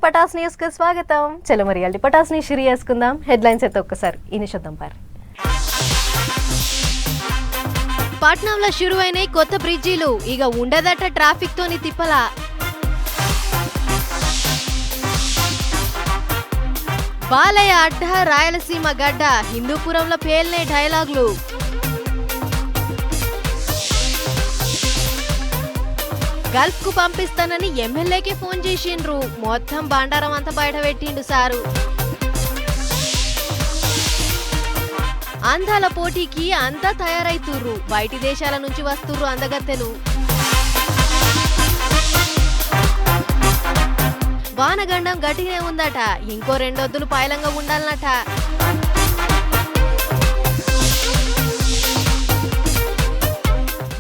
Pataas news కు స్వాగతం. చలో మరి అల్లి పటాస్ ని షిరి చేసుకుందాం. హెడ్లైన్స్ అయితే ఒక్కసారి ఇనిషొద్దాం పార్. పట్నంలో షురువైన కొత్త బ్రిడ్జీలు ఇక ఉండదట ట్రాఫిక్ తోని తిప్పల. బాలయ్య అడ్డ రాయలసీమ గడ్డ హిందూపురంలో పేల్నే డైలాగులు. గల్ఫ్ కు పంపిస్తానని ఎమ్మెల్యేకి ఫోన్ చేసిండ్రు. మొత్తం బండారం అంతా బయట పెట్టిండు సారు. అందాల పోటీకి అంతా తయారైతుర్రు. బయటి దేశాల నుంచి వస్తుర్రు అందగత్తెలు. వానగండం గట్టిగానే ఉందట. ఇంకో 2 వద్దులు పాయలంగా ఉండాలన్నట.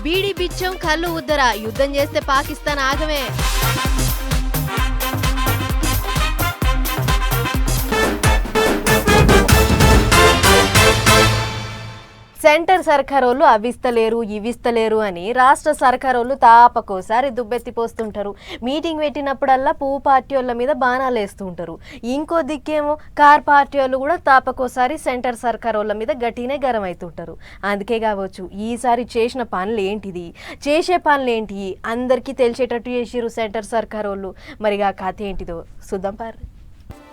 బీడి బిచ్చం కళ్ళు ఉద్దర యుద్ధం చేస్తే పాకిస్తాన్ ఆగమే. సెంటర్ సర్కారోళ్ళు అవిస్తలేరు ఇవిస్తలేరు అని రాష్ట్ర సర్కారోళ్ళు తాపకోసారి దుబ్బెత్తిపోస్తుంటారు. మీటింగ్ పెట్టినప్పుడల్లా పువ్వు పార్టీ వాళ్ళ మీద బాణాలు వేస్తూ ఉంటారు. ఇంకో దిక్కేమో కార్ పార్టీ వాళ్ళు కూడా తాపకోసారి సెంటర్ సర్కారోళ్ళ మీద గట్టినే గరం అవుతుంటారు. అందుకే కావచ్చు ఈసారి చేసిన పనులు ఏంటిది, చేసే పనులు ఏంటి అందరికీ తెలిసేటట్టు చేసిరు సెంటర్ సర్కారోళ్ళు. మరిగా కథ ఏంటిదో చూద్దాం పారు.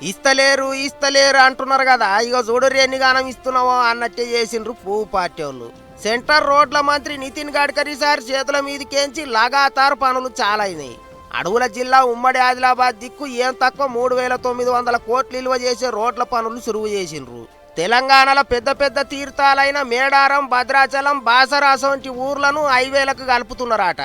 ఇస్తలేరు అంటున్నారు కదా, ఇక చూడరు ఎన్నిగానం ఇస్తున్నావో అన్నట్టే చేసిండ్రు పువ్వు పార్టీ వాళ్ళు. సెంటర్ రోడ్ల మంత్రి నితిన్ గడ్కరీ సార్ చేతుల మీదకేంచి లగాతారు పనులు చాలా అయినాయి. అడవుల జిల్లా ఉమ్మడి ఆదిలాబాద్ దిక్కు ఏం తక్కువ 3,900 కోట్లు విలువ చేసే రోడ్ల పనులు సురువు చేసిండ్రు. తెలంగాణలో పెద్ద పెద్ద తీర్థాలైన మేడారం, భద్రాచలం, బాసర వంటి ఊర్లను హైవేలకు కలుపుతున్నారట.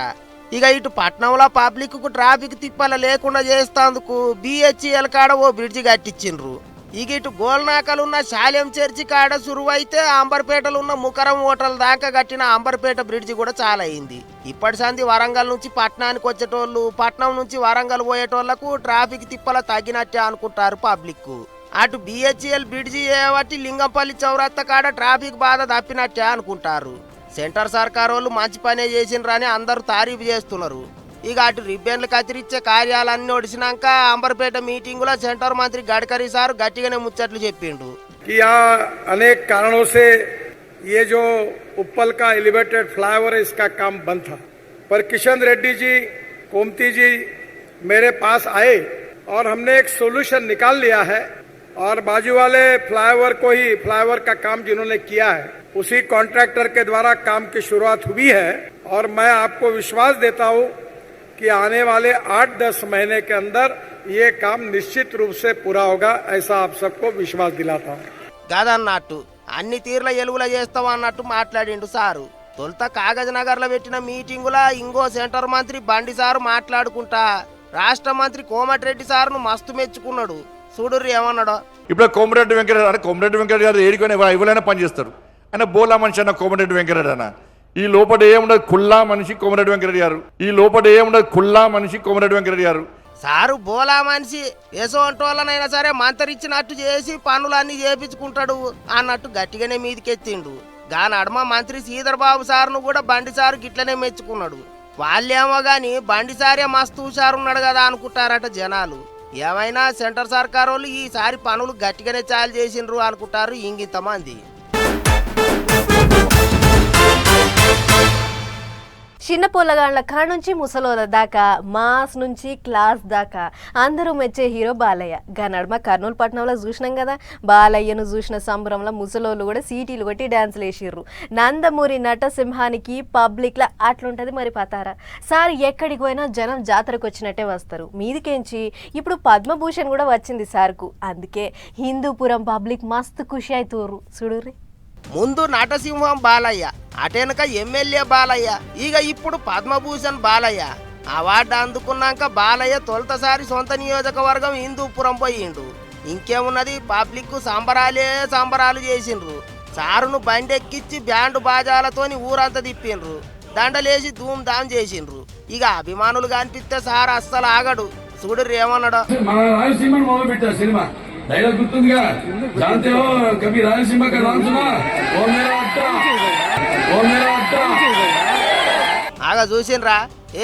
ఇక ఇటు పట్నంలో పబ్లిక్ కు ట్రాఫిక్ తిప్పల లేకుండా చేస్తేందుకు BHEL కాడ ఓ బ్రిడ్జి కట్టించిండ్రు. ఇక ఇటు గోల్నాకలున్న శాలెం చర్చి కాడ సురువైతే అంబర్పేటలున్న ముకరం హోటల్ దాకా కట్టిన అంబర్పేట బ్రిడ్జి కూడా చాలా అయింది. ఇప్పటి సంది వరంగల్ నుంచి పట్నానికి వచ్చేటోళ్ళు, పట్నం నుంచి వరంగల్ పోయేటోళ్లకు ట్రాఫిక్ తిప్పల తగ్గినట్టే అనుకుంటారు పబ్లిక్. అటు BHEL బ్రిడ్జి ఏవట్టి లింగంపల్లి చౌరస్తా కాడ ట్రాఫిక్ బాధ తప్పినట్టే అనుకుంటారు. సెంటర్ సర్కార్ వాళ్ళు మంచి పనే చేసిండ్రని అందరూ తారీఫ్ చేస్తున్నారు. ఇక అటు రిబ్బన్లు కత్తిరించే కార్యాలన్నీ ఒడిసినాక అంబర్పేట మీటింగ్ లో సెంటర్ మంత్రి గడ్కరీ సార్ గట్టిగానే ముచ్చట్లు చెప్పిండు. అనేక కారణों से ये जो उप्पल का एलिवेटेड फ्लाईओवर है इसका काम बंद था, पर किशन रेड्डी जी, कोमती जी मेरे पास आए और हमने एक सोल्यूशन निकाल लिया है और बाजू वाले फ्लाईओवर को ही फ्लाईओवर का काम जिन्होंने किया है उसी कॉन्ट्रैक्टर के द्वारा काम की शुरुआत हुई है और मैं आपको विश्वास देता हूं कि आने वाले 8-10 महीने के अंदर ये काम निश्चित रूप से पूरा होगा, ऐसा आप सबको विश्वास दिलाता हूं. గదన్నట్టు అన్ని తీర్ల ఎలుగుల చేస్తామన్నట్టు మాట్లాడిండు సారు. తొలుత కాగజ్ నగర్ లో పెట్టిన మీటింగులా ఇంకో సెంటర్ మంత్రి బండి సారు మాట్లాడుకుంటా రాష్ట్ర మంత్రి కోమటిరెడ్డి సారును మస్తు మెచ్చుకున్నాడు. చూడుర్రి ఏమన్నాడో. ఇప్పుడు కోమటిరెడ్డి వెంకటరెడ్డి గారు ఏడికొని ఎవరైనా పనిచేస్తారు. ఆయన బోలా మనిషి అన్న కోమటిరెడ్డి వెంకటరెడ్డి అన్న. ఈ లోపల ఏముండదు కుల్లా మనిషి కోమటిరెడ్డి వెంకటరెడ్డి గారు. సారు బోలా మనిషి ఎసోంటోళ్ళనైనా సరే మంత్రిచ్చినట్టు చేసి పనులన్నీ చేపించుకుంటాడు అన్నట్టు గట్టిగానే మీదికెత్తిండు. నడుమ మంత్రి శ్రీధర్ బాబు సార్ను కూడా బండి సారు గిట్లనే మెచ్చుకున్నాడు. వాళ్ళేమో గాని బండి సారే మస్తు హుషారున్నాడు కదా అనుకుంటారట జనాలు. ఏమైనా సెంటర్ సర్కార్ వాళ్ళు ఈసారి పనులు గట్టిగానే చాలు చేసిండ్రు అనుకుంటారు ఇంగింతమంది. చిన్న పొల్లగాండ్ల కాడ నుంచి ముసలోల దాకా, మాస్ నుంచి క్లాస్ దాకా అందరూ మెచ్చే హీరో బాలయ్య. నడుమ కర్నూలు పట్టణంలో చూసినాం కదా, బాలయ్యను చూసిన సంబరంలో ముసలోళ్ళు కూడా సీటీలు కొట్టి డ్యాన్సులు వేసిర్రు. నందమూరి నటసింహానికి పబ్లిక్లో అట్లుంటుంది మరి పతారా. సార్ ఎక్కడికి పోయినా జనం జాతరకు వచ్చినట్టే వస్తారు. మీదికేంచి ఇప్పుడు పద్మభూషణ్ కూడా వచ్చింది సార్కు. అందుకే హిందూపురం పబ్లిక్ మస్తు ఖుషి అవుతుర్రు. చూడుర్రి. ముందు నటసింహం బాలయ్య, అటెనక ఎమ్మెల్యే బాలయ్య, ఇక ఇప్పుడు పద్మభూషణ్ బాలయ్య. అవార్డు అందుకున్నాక బాలయ్య తొలతసారి సొంత నియోజకవర్గం హిందూపురం పోయిండు. ఇంకేమున్నది, పబ్లిక్ సంబరాలు చేసిండ్రు. సారును బండెక్కిచ్చి బ్యాండ్ బాజాలతోని ఊరంతా తిప్పిండ్రు. దండలేసి ధూమ్ ధామ్ చేసిండ్రు. ఇక అభిమానులు కనిపిస్తే సార్ అస్సలు ఆగడు. చూడు ఏమన్నాడు. डायलॉग गुर्तुंदिगा जानते हो कभी रायलसीमा का नाम सुना वो मेरा अड्डा ఆగా చూసిండ్రా,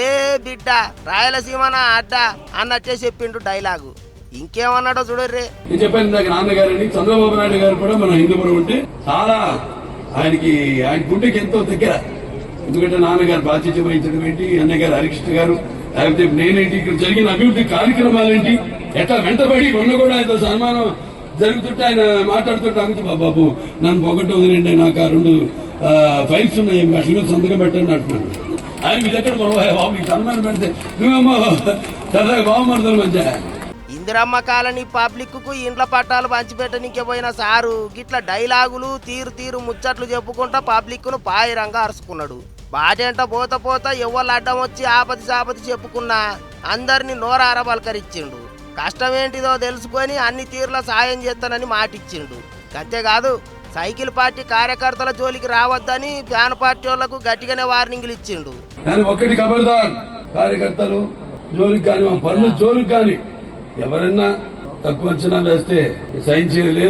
ఏ బిడ్డ రాయలసీమ నా అడ్డా అన్నట్టే చెప్పిండు డైలాగు. ఇంకేమన్నాడో చూడర్రే. నేను చెప్పాను ఇందాక నాన్నగారని చంద్రబాబు నాయుడు గారు కూడా మన హిందూపురం ఉంటే చాలా ఆయన గుండెకి ఎంతో దగ్గర. ఎందుకంటే నాన్నగారు బాధ్యత వహించడం ఏంటి, అన్నగారు హరికృష్ణ గారు, లేకపోతే నేనేంటి, ఇక్కడ జరిగిన అభివృద్ధి కార్యక్రమాలేంటి, ఎట్లా వెంటబడి మొన్న కూడా ఆయన సన్మానం జరుగుతుంటే ఆయన మాట్లాడుతుంటే అంకుతు బాబు నన్ను పొగట్టు వదిలేండి, నాకు ఆ 2 ఫైల్స్ ఉన్నాయి, అట్ల మీద సంతకం పెట్టండి అంటున్నాను. ఆయన మీ దగ్గర బాబు మీకు సన్మానం పెడితే నువ్వేమో సరదాగా బాగుమరుదల మధ్య. ఇందిరమ్మ కాలనీ పబ్లిక్ కు ఇండ్ల పట్టాలు పంచిపెట్టనికే పోయిన సారు గిట్ల డైలాగులు తీరు ముచ్చట్లు చెప్పుకుంటా పబ్లిక్ ను పాయిరంగా అరుచుకున్నాడు. బాటేంట పోత ఎవరు అడ్డం వచ్చి ఆపతి చెప్పుకున్నా అందరినీ నోరార పలకరించిండు. కష్టమేంటిదో తెలుసుకొని అన్ని తీరుల సాయం చేస్తానని మాటిచ్చిండు. అంతేకాదు సైకిల్ పార్టీ కార్యకర్తల జోలికి రావద్దని ఫ్యాన్ పార్టీ వాళ్లకు గట్టిగానే వార్నింగ్లు ఇచ్చిండు. ఒకటి ఖబర్దార్, కార్యకర్తలు జోలికి కానీ మా పనులు జోలికి కానీ ఎవరన్నా తక్కువ అంచనా వేస్తే సహించేది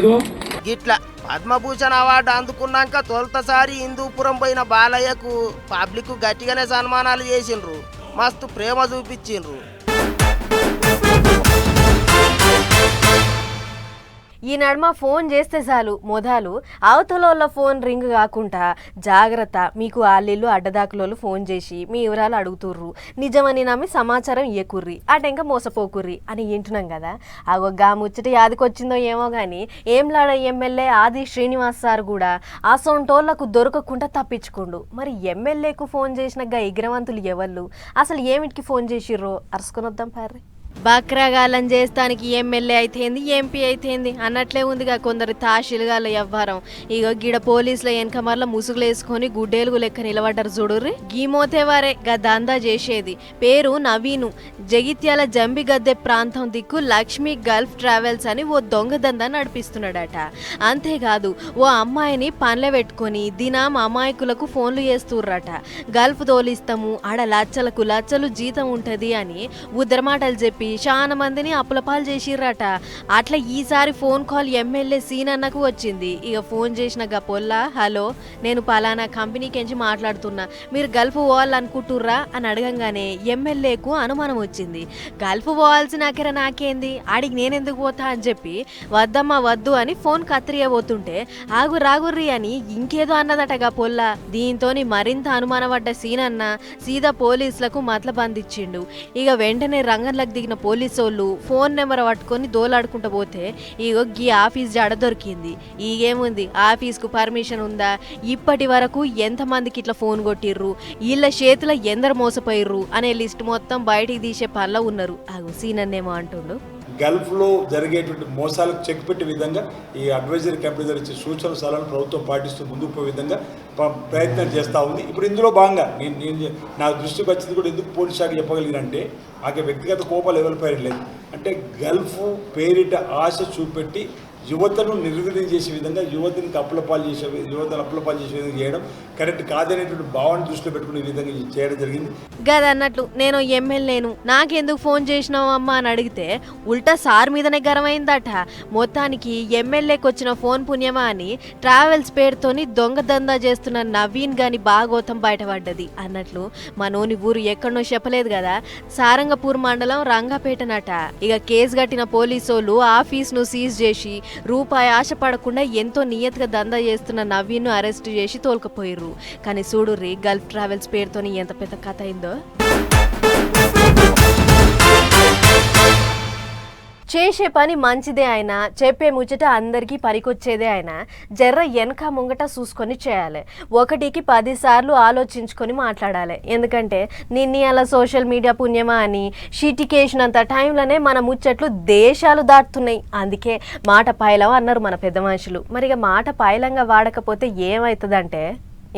గిట్లా పద్మభూషణ్ అవార్డు అందుకున్నాక తొలతసారి హిందూపురం పోయిన బాలయ్యకు పబ్లిక్ గట్టిగానే సన్మానాలు చేసిండ్రు, మస్తు ప్రేమ చూపించిండ్రు. ఈ నడుమ ఫోన్ చేస్తే చాలు మొదలు అవతలోళ్ళ ఫోన్ రింగ్ కాకుండా జాగ్రత్త, మీకు ఆళ్ళిల్లు అడ్డదాకులోళ్ళు ఫోన్ చేసి మీ వివరాలు అడుగుతుర్రు, నిజమని నమ్మి సమాచారం ఇయ్యకుర్రి, అటెంక మోసపోకుర్రి అని వింటున్నాం కదా. గా ముచ్చట యాదికొచ్చిందో ఏమో కానీ ఏంలాడ ఎమ్మెల్యే ఆది శ్రీనివాస్ సార్ కూడా అసొంటోళ్లకు దొరకకుండా తప్పించుకోండు. మరి ఎమ్మెల్యేకు ఫోన్ చేసిన గా ఎగ్రవంతులు ఎవళ్ళు, అసలు ఏమిటికి ఫోన్ చేసిర్రో అరుసుకొని వద్దాం పార్రి. బక్రగాలం చేస్తానికి ఎమ్మెల్యే అయితేంది, ఎంపీ అయితేంది అన్నట్లే ఉందిగా కొందరు తాషిలుగాల వ్యవహారం. ఇగో గిడ పోలీసుల వెనకమర్ల ముసుగులేసుకొని గుడ్డేలుగు లెక్క నిలబడ్డారు చూడుర్రి. గీమోతేవారే గా దందా చేసేది. పేరు నవీను. జగిత్యాల జంబిగద్దె ప్రాంతం దిక్కు లక్ష్మీ గల్ఫ్ ట్రావెల్స్ అని ఓ దొంగ దందా నడిపిస్తున్నాడట. అంతేకాదు ఓ అమ్మాయిని పనుల పెట్టుకొని దినం అమాయకులకు ఫోన్లు చేస్తుర్రట. గల్ఫ్ తోలిస్తాము, ఆడ లచ్చలు జీతం ఉంటది అని ఉద్దరమాటలు చెప్పి చాలా మందిని అప్పులపాలు చేసిర్రట. అట్లా ఈసారి ఫోన్ కాల్ ఎమ్మెల్యే సీనన్నకు వచ్చింది. ఇక ఫోన్ చేసిన గపోల్లా, హలో నేను పలానా కంపెనీకించి మాట్లాడుతున్నా, మీరు గల్ఫ్ పోవాలనుకుంటుర్రా అని అడగంగానే ఎమ్మెల్యేకు అనుమానం వచ్చింది. గల్ఫ్ పోవాల్సిన అక్కర నాకేంది, ఆడికి నేనెందుకు పోతా అని చెప్పి వద్దమ్మా వద్దు అని ఫోన్ కత్తిరియబోతుంటే రాగుర్రి అని ఇంకేదో అన్నదట గపోల్లా. దీంతో మరింత అనుమానపడ్డ సీనన్న సీదా పోలీసులకు మతలబందిచ్చిండు. ఇక వెంటనే రంగంలోకి దిగిన పోలీసోళ్ళు ఫోన్ నెంబర్ పట్టుకొని దోలాడుకుంటూ పోతే ఇగో గీ ఆఫీస్ జాడ దొరికింది. ఈగేముంది, ఆఫీస్కు పర్మిషన్ ఉందా, ఇప్పటి వరకు ఎంతమందికి ఇట్లా ఫోన్ కొట్టిర్రు, వీళ్ళ చేతుల ఎందరు మోసపోయిర్రు అనే లిస్ట్ మొత్తం బయటికి తీసే పనిలో ఉన్నారు. సీనన్నేమో అంటుండు. గల్ఫ్లో జరిగేటువంటి మోసాలకు చెక్ పెట్టే విధంగా ఈ అడ్వైజరీ కమిటీ ద్వారా ఇచ్చే సూచన సలహాలను ప్రభుత్వం పాటిస్తూ ముందుకు పోయే విధంగా ప్రయత్నం చేస్తూ ఉంది. ఇప్పుడు ఇందులో భాగంగా నేను నా దృష్టికి వచ్చింది కూడా ఎందుకు పోలీస్ శాఖ చెప్పగలిగినంటే ఆమె వ్యక్తిగత కోపాలు ఎవరిపై లేదు, అంటే గల్ఫ్ పేరిట ఆశ చూపెట్టి యువతను నిర్వీర్యం చేసే విధంగా యువతను అప్పులపాలు చేసే విధంగా చేయడం కరెక్ట్ కాదనేటువంటి భావన దృష్టిలో పెట్టుకునే విధంగా చేయడం జరిగింది. గదన్నట్లు నేను ఎమ్మెల్యేను, నాకెందుకు ఫోన్ చేసినావు అమ్మా అని అడిగితే ఉల్టా సార్ మీదనే గరమైందట. మొత్తానికి ఎమ్మెల్యేకి వచ్చిన ఫోన్ పుణ్యమా అని ట్రావెల్స్ పేరుతోని దొంగ దందా చేస్తున్న నవీన్ గాని బాగోతం బయటపడ్డది అన్నట్లు మనోని ఊరు ఎక్కడనో చెప్పలేదు కదా, సారంగపూర్ మండలం రంగపేటనట. ఇక కేసు కట్టిన పోలీసోళ్ళు ఆఫీస్ను సీజ్ చేసి రూపాయి ఆశపడకుండా ఎంతో నియతగా దందా చేస్తున్న నవీన్ను అరెస్టు చేసి తోలుకపోయారు. కానీ చూడుర్రి గల్ఫ్ ట్రావెల్స్ పేరుతోని ఎంత పెద్ద కథ అయిందో. చేసే పని మంచిదే అయినా చెప్పే ముచ్చట అందరికీ పనికొచ్చేదే అయినా జర్ర వెనక ముంగట చూసుకొని చేయాలి. 1కి 10 సార్లు ఆలోచించుకొని మాట్లాడాలి. ఎందుకంటే నిన్న అలా సోషల్ మీడియా పుణ్యమా అని షీటికేసినంత టైంలోనే మన ముచ్చట్లు దేశాలు దాటుతున్నాయి. అందుకే మాట పైలం అన్నారు మన పెద్ద మనుషులు. మరి ఇక మాట పైలంగా వాడకపోతే ఏమవుతుందంటే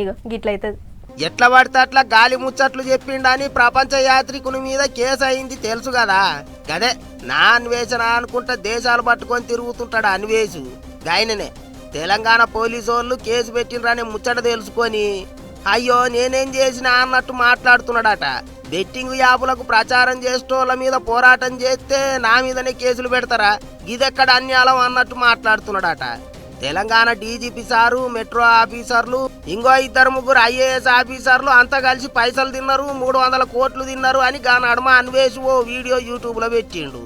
ఇగో గిట్లయితుంది. ఎట్లా పడితే అట్లా గాలి ముచ్చట్లు చెప్పిండని ప్రపంచ యాత్రికుని మీద కేసు అయింది తెలుసు కదా. గదే నా అన్వేషణ అనుకుంటా దేశాలు పట్టుకొని తిరుగుతుంటాడు అన్వేషు. గాయననే తెలంగాణ పోలీసు వాళ్ళు కేసు పెట్టిండ్రనే ముచ్చట తెలుసుకొని అయ్యో నేనేం చేసినా అన్నట్టు మాట్లాడుతున్నాడట. బెట్టింగ్ యాపులకు ప్రచారం చేసేటోళ్ళ మీద పోరాటం చేస్తే నా మీదనే కేసులు పెడతారా, ఇదెక్కడ అన్యాయం అన్నట్టు మాట్లాడుతున్నాడట. తెలంగాణ డీజీపీ సారు, మెట్రో ఆఫీసర్లు, ఇంకో 2-3 ఐఏఎస్ ఆఫీసర్లు అంతా కలిసి పైసలు తిన్నారు, 300 కోట్లు తిన్నారు అని గా నడుమ అన్వేష్ ఓ వీడియో యూట్యూబ్లో పెట్టిండు.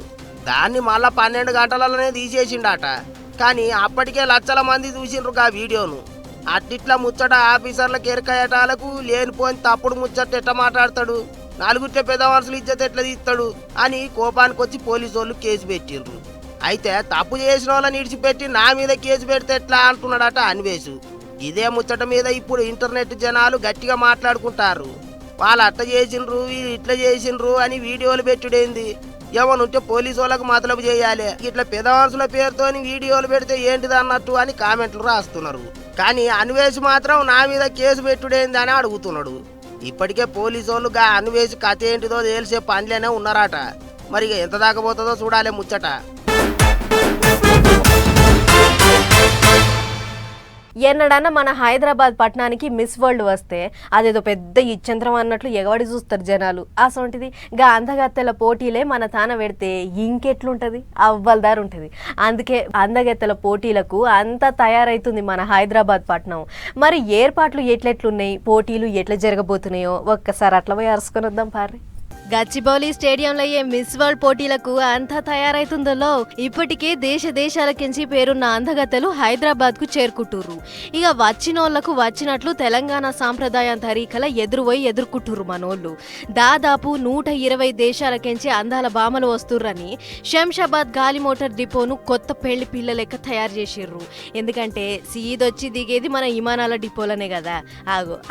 దాన్ని మళ్ళా 12 గంటలలోనే తీసేసిండట. కానీ అప్పటికే లక్షల మంది చూసిండ్రు ఆ వీడియోను. అట్టిట్లా ముచ్చట ఆఫీసర్లకు ఎరకయటాలకు లేనిపోని తప్పుడు ముచ్చట ఎట్లా మాట్లాడతాడు, నలుగురితే పెద్ద మనుషులు ఇజ్జత్ ఎట్లా తీస్తాడు అని కోపానికి వచ్చి పోలీసు వాళ్ళు కేసు పెట్టిండ్రు. అయితే తప్పు చేసిన వాళ్ళని ఇడిచిపెట్టి నా మీద కేసు పెడితే ఎట్లా అంటున్నాడట అన్వేషు. ఇదే ముచ్చట మీద ఇప్పుడు ఇంటర్నెట్ జనాలు గట్టిగా మాట్లాడుకుంటారు. వాళ్ళు అట్ట చేసిండ్రు, వీళ్ళు ఇట్లా చేసిండ్రు అని వీడియోలు పెట్టుడేంది, ఏమనుంటే పోలీసు వాళ్ళకు మతలబు చేయాలి, ఇట్లా పెద్ద మనుషుల పేరుతోని వీడియోలు పెడితే ఏంటిది అన్నట్టు అని కామెంట్లు రాస్తున్నారు. కానీ అన్వేష్ మాత్రం నా మీద కేసు పెట్టుడేంది అని అడుగుతున్నాడు. ఇప్పటికే పోలీసు వాళ్ళు అన్వేష్ కథ ఏంటిదో తెలిసే పనిలోనే ఉన్నారట. మరి ఎంత దాకా పోతుందో చూడాలి ముచ్చట. ఎన్నడన్నా మన హైదరాబాద్ పట్టణానికి మిస్ వరల్డ్ వస్తే అదేదో పెద్ద ఇచ్చంత్రం అన్నట్లు ఎగబడి చూస్తారు జనాలు. అసొంటిది అందగత్తెల పోటీలే మన తాన పెడితే ఇంకెట్లుంటది, అవ్వలదారు ఉంటుంది. అందుకే అందగత్తెల పోటీలకు అంతా తయారైతుంది మన హైదరాబాద్ పట్టణం. మరి ఏర్పాట్లు ఎట్లెట్లున్నాయి, పోటీలు ఎట్లా జరగబోతున్నాయో ఒక్కసారి అట్లా పోయి అరుసుకొని వద్దాం పారి. గచ్చిబౌలి స్టేడియంలో అయ్యే మిస్ వరల్డ్ పోటీలకు అంతా తయారైతుందో. ఇప్పటికే దేశాలకించి పేరున్న అందగత్తెలు హైదరాబాద్ కు చేరుకుంటుర్రు. ఇక వచ్చినోళ్లకు వచ్చినట్లు తెలంగాణ సాంప్రదాయం తరీకల ఎదుర్కొంటుర్రు మనోళ్ళు. దాదాపు 120 దేశాలకించి అందాల భామలు వస్తుర్రని శంషాబాద్ గాలి మోటార్ డిపోను కొత్త పెళ్లి పిల్ల లెక్క తయారు చేసిర్రు. ఎందుకంటే సీదొచ్చి దిగేది మన విమానాల డిపోలనే కదా.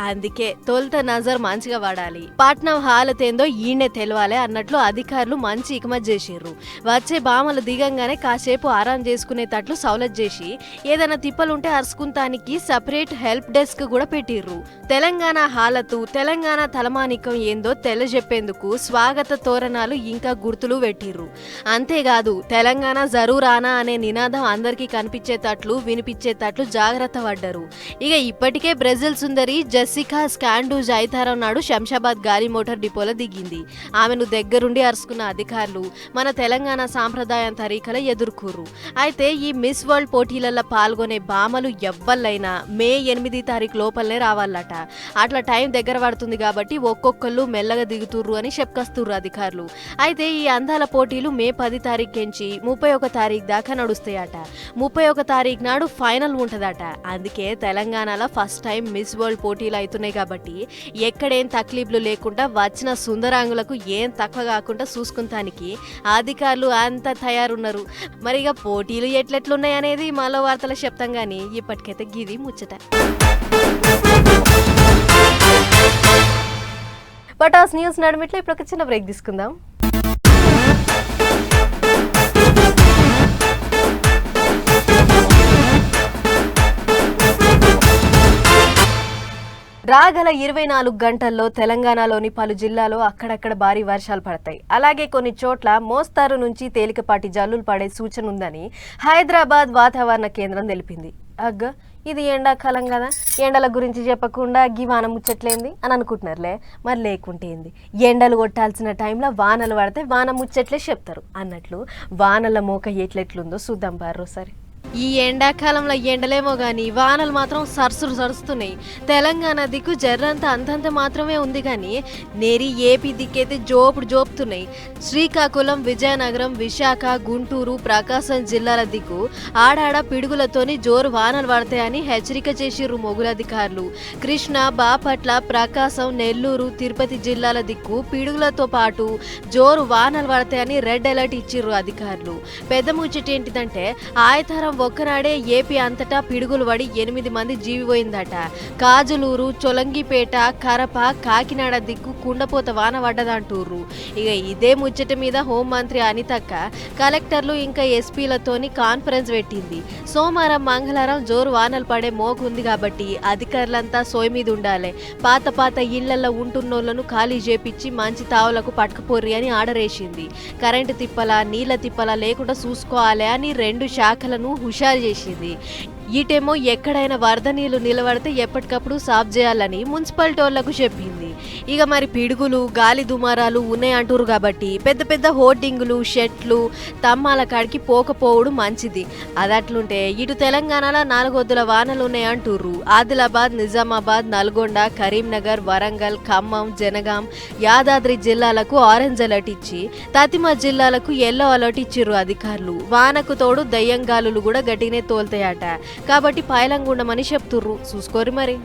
అందుకే తొలుత నజర్ మంచిగా వాడాలి, పట్నం హాలతేందో ఈయనే తెలవాలి అన్నట్లు అధికారులు మంచి ఇకమత్ చేసిర్రు. వచ్చే భామలు దిగంగానే కాసేపు ఆరాం చేసుకునేటట్లు సౌలత్ చేసి ఏదైనా తిప్పలుంటే అరుసుకుంటానికి సపరేట్ హెల్ప్ డెస్క్ కూడా పెట్టిర్రు. తెలంగాణ హాలతు, తెలంగాణ తలమానికం ఏందో తెలియజెప్పేందుకు స్వాగత తోరణాలు ఇంకా గుర్తులు పెట్టిర్రు. అంతేకాదు తెలంగాణ జరూరానా అనే నినాదం అందరికీ కనిపించేటట్లు వినిపించేటట్లు జాగ్రత్త పడ్డారు. ఇక ఇప్పటికే బ్రెజిల్ సుందరి జెసికా స్కాండూజ్ ఐతారం నాడు శంషాబాద్ గాలి మోటార్ డిపోలో దిగింది. ఆమెను దగ్గరుండి అరుచుకున్న అధికారులు మన తెలంగాణ సాంప్రదాయం తరీకల ఎదుర్కొర్రు. అయితే ఈ మిస్ వరల్డ్ పోటీలలో పాల్గొనే భామలు ఎవ్వళ్ళైనా మే 8 తారీఖు లోపలనే రావాలట. అట్లా టైం దగ్గర పడుతుంది కాబట్టి ఒక్కొక్కళ్ళు మెల్లగా దిగుతుర్రు అని చెప్పుకొస్తుర్రు అధికారులు. అయితే ఈ అందాల పోటీలు మే 10 తారీఖు నుంచి 31 తారీఖు దాకా నడుస్తాయట. 31 తారీఖు నాడు ఫైనల్ ఉంటదట. అందుకే తెలంగాణలో ఫస్ట్ టైం మిస్ వరల్డ్ పోటీలు అవుతున్నాయి కాబట్టి ఎక్కడేం తక్లీఫ్లు లేకుండా వచ్చిన సుందరాంగులకు ఏం తక్కువ కాకుండా చూసుకుంటానికి అధికారులు అంతా తయారున్నారు. మరిగా పోటీలు ఎట్లెట్లున్నాయి అనేది మరో వార్తలు చెప్తాం గానీ ఇప్పటికైతే గిది ముచ్చట. పటాస్ న్యూస్ నడుమిట్లో ఇప్పుడు ఒక చిన్న బ్రేక్ తీసుకుందాం. రాగల 24 గంటల్లో తెలంగాణలోని పలు జిల్లాలో అక్కడక్కడ భారీ వర్షాలు పడతాయి. అలాగే కొన్ని చోట్ల మోస్తారు నుంచి తేలికపాటి జల్లులు పడే సూచన ఉందని హైదరాబాద్ వాతావరణ కేంద్రం తెలిపింది. ఇది ఎండాకాలం కదా, ఎండల గురించి చెప్పకుండా గీ వాన ముచ్చట్లేంది అని అనుకుంటున్నారులే. మరి లేకుంటే ఏంది, ఎండలు కొట్టాల్సిన టైంలో వానలు పడితే వాన ముచ్చట్లే చెప్తారు అన్నట్లు వానల మోక ఎట్లెట్లుందో చూద్దాం బారోసారి. ఈ ఎండాకాలంలో ఎండలేమో గాని వానలు మాత్రం సరుస్తున్నాయి. తెలంగాణ దిక్కు జర్రంతా అంతంత మాత్రమే ఉంది కానీ నేరి ఏపీ దిక్కైతే జోపుతున్నాయి. శ్రీకాకుళం, విజయనగరం, విశాఖ, గుంటూరు, ప్రకాశం జిల్లాల దిక్కు ఆడాడ పిడుగులతోని జోరు వానలు పడతాయని హెచ్చరిక చేసిర్రు మొగులధికారులు. కృష్ణా, బాపట్ల, ప్రకాశం, నెల్లూరు, తిరుపతి జిల్లాల దిక్కు పిడుగులతో పాటు జోరు వానలు పడతాయని రెడ్ అలర్ట్ ఇచ్చిర్రు అధికారులు. పెద్ద ముచ్చటేంటిదంటే ఆయతారం ఒక్కనాడే ఏపీ అంతటా పిడుగులు పడి 8 మంది జీవిపోయిందట. కాజులూరు, చొలంగిపేట, కరప, కాకినాడ దిక్కు కుండపోత వాన పడ్డదంటూర్రు. ఇక ఇదే ముచ్చట మీద హోంమంత్రి అనితక్క కలెక్టర్లు ఇంకా ఎస్పీలతోని కాన్ఫరెన్స్ పెట్టింది. సోమవారం, మంగళవారం జోరు వానలు పడే మోగుంది కాబట్టి అధికారులంతా సోయి మీద ఉండాలి. పాత ఇళ్లలో ఉంటున్నోళ్లను ఖాళీ చేపించి మంచి తావులకు పట్టుకుపోర్రి అని ఆర్డర్ వేసింది. కరెంటు తిప్పల, నీళ్ల తిప్పల లేకుండా చూసుకోవాలి అని 2 శాఖలను హుషారు చేసింది. ఇటేమో ఎక్కడైనా వరద నీళ్లు నిలబడితే ఎప్పటికప్పుడు సాఫ్ చేయాలని మున్సిపాలిటీలకు చెప్పింది. ఇక మరి పిడుగులు గాలి దుమారాలు ఉన్నాయంటారు కాబట్టి పెద్ద పెద్ద హోర్డింగులు షెట్లు తమ్మాల కాడికి పోకపోవడు మంచిది. అదట్లుంటే ఇటు తెలంగాణలో 4 వద్దుల వానలు ఉన్నాయంటుర్రు. ఆదిలాబాద్, నిజామాబాద్, నల్గొండ, కరీంనగర్, వరంగల్, ఖమ్మం, జనగాం, యాదాద్రి జిల్లాలకు ఆరెంజ్ అలర్ట్ ఇచ్చి తతిమ జిల్లాలకు ఎల్లో అలర్ట్ ఇచ్చిర్రు అధికారులు. వానకు తోడు దయ్యంగాలులు కూడా గట్టినే తోల్తాయట. కాబట్టి పాయలంగుండమని చెప్తుర్రు. చూసుకోరు మరి.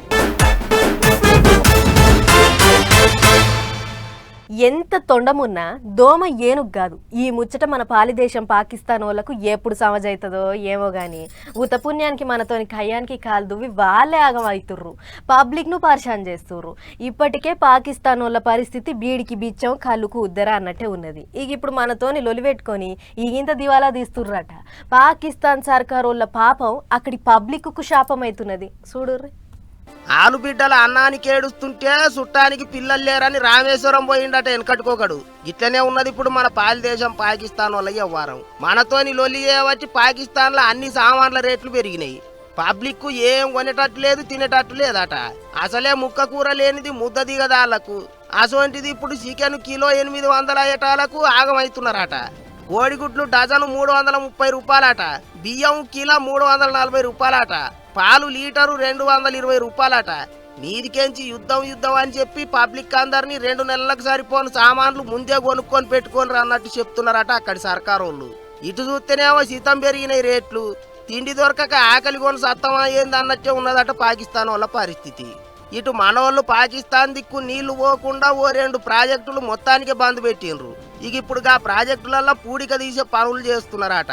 ఎంత తొండమున్నా దోమ ఏనుగు కాదు. ఈ ముచ్చట మన పాలిదేశం పాకిస్తాన్ వాళ్ళకు ఎప్పుడు సమజవుతుందో ఏమో గాని ఉతపుణ్యానికి మనతోని కయ్యానికి కాలు దువ్వి వాళ్ళే ఆగమవుతుర్రు, పబ్లిక్ను పరిశాన్ చేస్తుర్రు. ఇప్పటికే పాకిస్తాన్ వాళ్ళ పరిస్థితి బీడికి బిచ్చం కళ్ళుకు ఉద్దర అన్నట్టే ఉన్నది. ఇక ఇప్పుడు మనతోని లొలిపెట్టుకొని ఈగింత దివాలా తీస్తుర్రట. పాకిస్తాన్ సర్కార్ వాళ్ళ పాపం అక్కడి పబ్లిక్కు శాపం అవుతున్నది. చూడుర్రి. ఆలు బిడ్డల అన్నానికి ఏడుస్తుంటే చుట్టానికి పిల్లలు లేరని రామేశ్వరం పోయిండట వెనకట్టుకోకడు. ఇట్లనే ఉన్నది ఇప్పుడు మన పాలిదేశం పాకిస్తాన్ వాళ్ళ వ్యవహారం. మనతోని లొల్లి చేయబట్టి పాకిస్తాన్ లో అన్ని సామాన్ల రేట్లు పెరిగినాయి. పబ్లిక్ ఏం కొనేటట్టు లేదు, తినేటట్టు లేదట. అసలే ముక్క కూర లేనిది ముద్ద దిగదాళ్లకు. అసోంటిది ఇప్పుడు చికెన్ కిలో 800 అయ్యేటాలకు ఆగమవుతున్నారట. కోడిగుడ్లు డజను 330 రూపాయలట. బియ్యం కిలో 340 రూపాయలట. పాలు లీటరు 220 రూపాయలట. నీదికెంచి యుద్ధం అని చెప్పి పబ్లిక్ అందరినీ 2 నెలలకు సరిపోని సామాన్లు ముందే కొనుక్కొని పెట్టుకొని అన్నట్టు చెప్తున్నారట అక్కడి సర్కారోళ్ళు. ఇటు చూస్తేనేమో శీతం పెరిగినాయి రేట్లు. తిండి దొరకక ఆకలి కొని సత్తమా ఏంది అన్నట్టే ఉన్నదట పాకిస్తాన్ వాళ్ళ పరిస్థితి. ఇటు మనోళ్ళు పాకిస్తాన్ దిక్కు నీళ్లు పోకుండా 2 ప్రాజెక్టులు మొత్తానికి బంద్ పెట్టిండ్రు. ఇక ఇప్పుడు ఆ ప్రాజెక్టులలో పూడిక తీసే పనులు చేస్తున్నారట.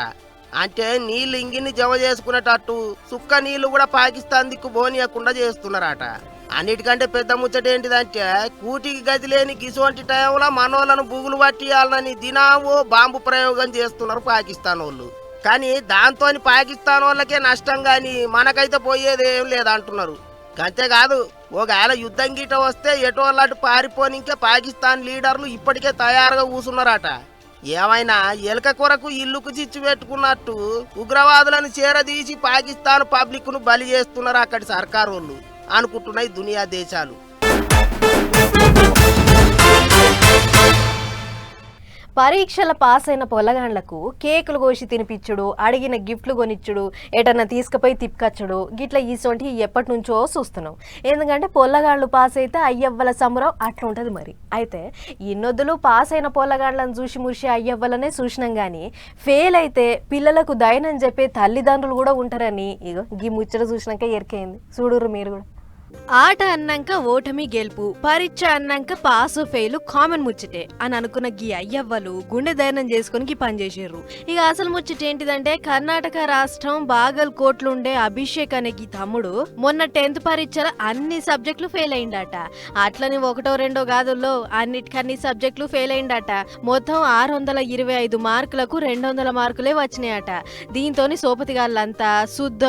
అంటే నీళ్లు ఇంగిన్ని జమ చేసుకునేటట్టు సుక్క నీళ్లు కూడా పాకిస్తాన్ దిక్కు పోనీయకుండా చేస్తున్నారట. అన్నిటికంటే పెద్ద ముచ్చట ఏంటిదంటే కూటికి గది లేని గిసోంటి టైంలో మనోళ్ళను బుగులు పట్టియాలని దినావో బాంబు ప్రయోగం చేస్తున్నారు పాకిస్తాన్ వాళ్ళు. కానీ దాంతో పాకిస్తాన్ వాళ్ళకే నష్టం గాని మనకైతే పోయేదేం లేదంటున్నారు. అంతేకాదు ఒకవేళ యుద్ధం గీట వస్తే ఎటోళ్ళటు పారిపోనికే పాకిస్తాన్ లీడర్లు ఇప్పటికే తయారుగా కూసున్నారట. ఏమైనా ఎలక కొరకు ఇల్లుకు చిచ్చు పెట్టుకున్నట్టు ఉగ్రవాదులను చేరదీసి పాకిస్తాన్ పబ్లిక్ ను బలి చేస్తున్నారు అక్కడి సర్కారు వాళ్ళు అనుకుంటున్నాయి దునియా దేశాలు. పరీక్షల పాస్ అయిన పొల్లగాండ్లకు కేకులు కోసి తినిపించుడు, అడిగిన గిఫ్ట్లు కొనిచ్చుడు, ఎటన్నా తీసుకుపోయి తిప్పుకచ్చుడు, గిట్ల ఈసొంటి ఎప్పటి నుంచో చూస్తున్నాం. ఎందుకంటే పొల్లగాండ్లు పాస్ అయితే అయ్యవ్వల సంబరం అట్లుంటుంది మరి. అయితే ఇన్నొద్దులు పాస్ అయిన పొల్లగాండ్లను చూసి మురిసి అయ్యవ్వలనే చూసినాం కానీ ఫెయిల్ అయితే పిల్లలకు దయనని చెప్పే తల్లిదండ్రులు కూడా ఉంటారని ఇగో గీ ముచ్చట చూసినాక ఎరికైంది. చూడుర్రు మీరు కూడా. ఆట అన్నాక ఓటమి గెలుపు, పరీక్ష అన్నాక పాసు ఫెయిల్ కామన్ ముచ్చటే అని అనుకున్న గీ అయ్యవ్వలు గుండె ధైర్యం చేసుకుని పనిచేసారు. ఇక అసలు ముచ్చట ఏంటిదంటే కర్ణాటక రాష్ట్రం బాగల్కోట్లుండే అభిషేక్ అనే గీ తమ్ముడు మొన్న 10th పరీక్షల అన్ని సబ్జెక్టులు ఫెయిల్ అయిందట. అట్లని 1, 2 గాదుల్లో అన్నిటికన్ని సబ్జెక్టులు ఫెయిల్ అయిందట. మొత్తం 625 మార్కులకు 200 మార్కులే వచ్చినాయట. దీంతో సోపతిగాళ్ళంతా శుద్ధ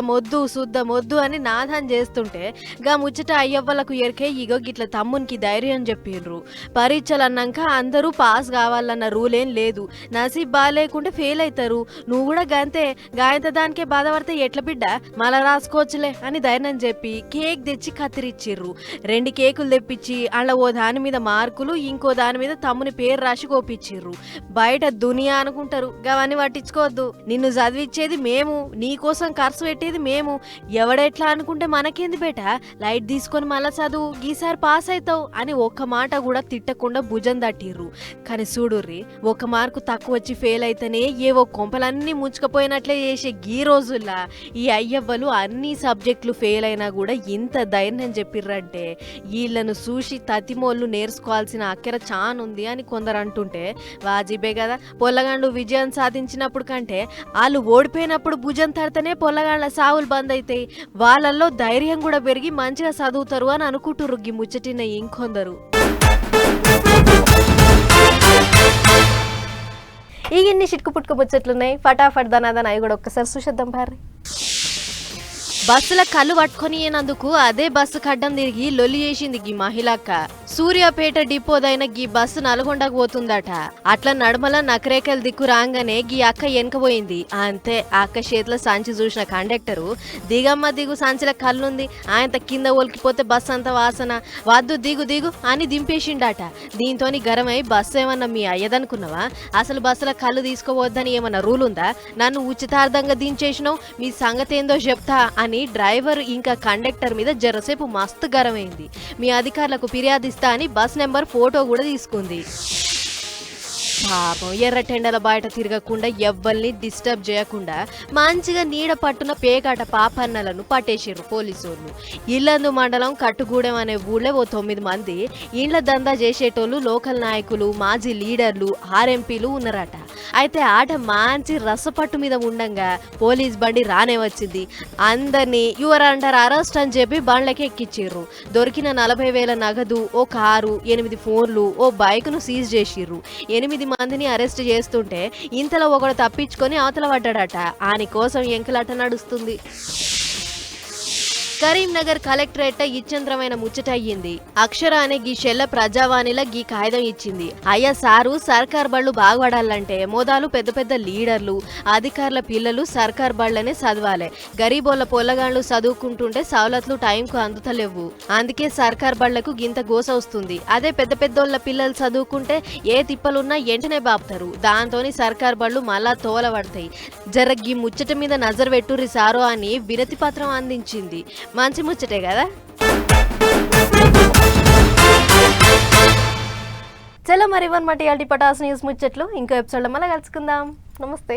మొద్దు అని నాదం చేస్తుంటే గా ముచ్చట అయ్యవ్వలకు ఎరికే ఇగో గిట్ల తమ్మునికి ధైర్యం చెప్పిండ్రు. పరీక్షలు అన్నాక అందరూ పాస్ కావాలన్న రూల్ ఏం లేదు. నసీబ్ బాగాలేకుంటే ఫెయిల్ అవుతారు. నువ్వు కూడా గంతే, గాయంత దానికే బాధపడితే ఎట్ల బిడ్డ మళ్ళా రాసుకోవచ్చులే అని ధైర్యం చెప్పి కేక్ తెచ్చి కత్తిరిచ్చిర్రు. 2 కేకులు తెప్పించి అలా ఓ దాని మీద మార్కులు ఇంకో దాని మీద తమ్ముని పేరు రాసి కోపించిర్రు. బయట దునియా అనుకుంటారు, గవన్నీ పట్టించుకోవద్దు. నిన్ను చదివిచ్చేది మేము, నీకోసం ఖర్చు పెట్టేది మేము. ఎవడెట్లా అనుకుంటే మనకేంది బేట, లైట్ తీసుకొని మళ్ళా చదువు, గీసారి పాస్ అవుతావు అని ఒక్క మాట కూడా తిట్టకుండా భుజం తట్టిర్రు. కానీ చూడుర్రి, 1 మార్కు తక్కువ వచ్చి ఫెయిల్ అయితేనే ఏవో కొంపలన్నీ ముంచుకపోయినట్లే చేసే గీ రోజుల్లా ఈ అయ్యవ్వలు అన్ని సబ్జెక్టులు ఫెయిల్ అయినా కూడా ఇంత ధైర్యం చెప్పిర్రంటే వీళ్ళను చూసి తతిమోళ్ళు నేర్చుకోవాల్సిన అక్కర చానుంది అని కొందరు అంటుంటే వాజిబే కదా. పొల్లగాండ్లు విజయం సాధించినప్పుడు కంటే వాళ్ళు ఓడిపోయినప్పుడు భుజం తడితేనే పొల్లగాండ్ల సావులు బంద్ అవుతాయి. వాళ్ళల్లో ధైర్యం కూడా పెరిగి మంచిగా చదువుతారు అని అనుకుంటుర్రు గీ ముచ్చటిన ఇంకొందరు. ఈ ఇన్ని చిట్కు పుట్టుకు ముచ్చట్లున్నాయి. ఫటాఫట్ దనాదన అవి కూడా ఒక్కసారి చూసేద్దాం భార్య. బస్సుల కళ్ళు పట్టుకొని ఏనందుకు అదే బస్సు కడ్డం తిరిగి లొల్లి చేసింది గీ మహిళక్క. సూర్యాపేట డిపోదైన గీ బస్సు నల్గొండకు పోతుందట. అట్లా నడమల నకరేకల దిక్కు రాగానే గీ అక్క వెనకపోయింది. అంతే అక్క చేతిలో సంచి చూసిన కండక్టరు దిగమ్మ దిగు సంచిల కళ్ళుంది, ఆయన కింద ఒలికిపోతే బస్సు అంత వాసన, వద్దు దిగు దిగు అని దింపేసిండట. దీంతోని గరమై బస్సు ఏమన్నా మీ అయ్యదనుకున్నావా? అసలు బస్సులో కళ్ళు తీసుకోవద్దని ఏమన్నా రూల్ ఉందా? నన్ను ఉచితార్థంగా దించేసినావు, మీ సంగతి ఏందో చెప్తా అని డ్రైవర్ ఇంకా కండక్టర్ మీద జరసేపు మస్తు గరమైంది. మీ అధికారులకు ఫిర్యాదిస్తా అని బస్ నెంబర్ ఫోటో కూడా తీసుకుంది. పాపం ఎర్ర టెండల బయట తిరగకుండా ఎవ్వల్ని డిస్టర్బ్ చేయకుండా మంచిగా నీడ పట్టున పేకాట పాపన్నలను పట్టేసారు పోలీసులు. ఇల్లందు మండలం కట్టుగూడెం అనే ఊళ్ళో ఓ 9 మంది ఇండ్ల దందా చేసేటోళ్ళు లోకల్ నాయకులు, మాజీ లీడర్లు, ఆర్ఎంపీలు ఉన్నారట. అయితే ఆట మంచి రసపట్టు మీద ఉండంగా పోలీస్ బండి రానే వచ్చింది. అందరినీ యువర్ అండర్ అరెస్ట్ అని చెప్పి బండ్లకి ఎక్కిచ్చిర్రు. దొరికిన 40,000 నగదు, ఓ కారు, 8 ఫోన్లు, ఓ బైక్ను సీజ్ చేసిర్రు. 8 మందిని అరెస్ట్ చేస్తుంటే ఇంతలో ఒకడు తప్పించుకొని అవతల పడ్డాడట. ఆయన కోసం ఎంకలాట నడుస్తుంది. కరీంనగర్ కలెక్టరేట్ ఇచ్చంద్రమైన ముచ్చట అయ్యింది. అక్షర అనే గీ షెల్ల ప్రజావాణిలో గీ కాగితం ఇచ్చింది. అయ్యా సారు, సర్కార్ బళ్ళు బాగుపడాలంటే మోదాలు పెద్ద పెద్ద లీడర్లు, అధికారుల పిల్లలు సర్కార్ బళ్ళనే చదవాలి. గరీబోళ్ళ పొల్లగాండ్లు చదువుకుంటుంటే సవలతులు టైంకు అందుతలేవు. అందుకే సర్కార్ బళ్లకు గింత గోస వస్తుంది. అదే పెద్ద పెద్దోళ్ళ పిల్లలు చదువుకుంటే ఏ తిప్పలున్నా ఎంటనే బాపుతారు. దాంతోని సర్కార్ బళ్ళు మళ్ళా తోలబడతాయి. జర గీ ముచ్చట మీద నజర్ పెట్టుర్రి సారో అని వినతి పత్రం అందించింది. మంచి ముచ్చటే కదా. చలో మరి ఇవన్నమాట ఇయాల్టి పటాస్ న్యూస్ ముచ్చట్లు. ఇంకో ఎపిసోడ్లో మళ్ళీ కలుసుకుందాం. నమస్తే.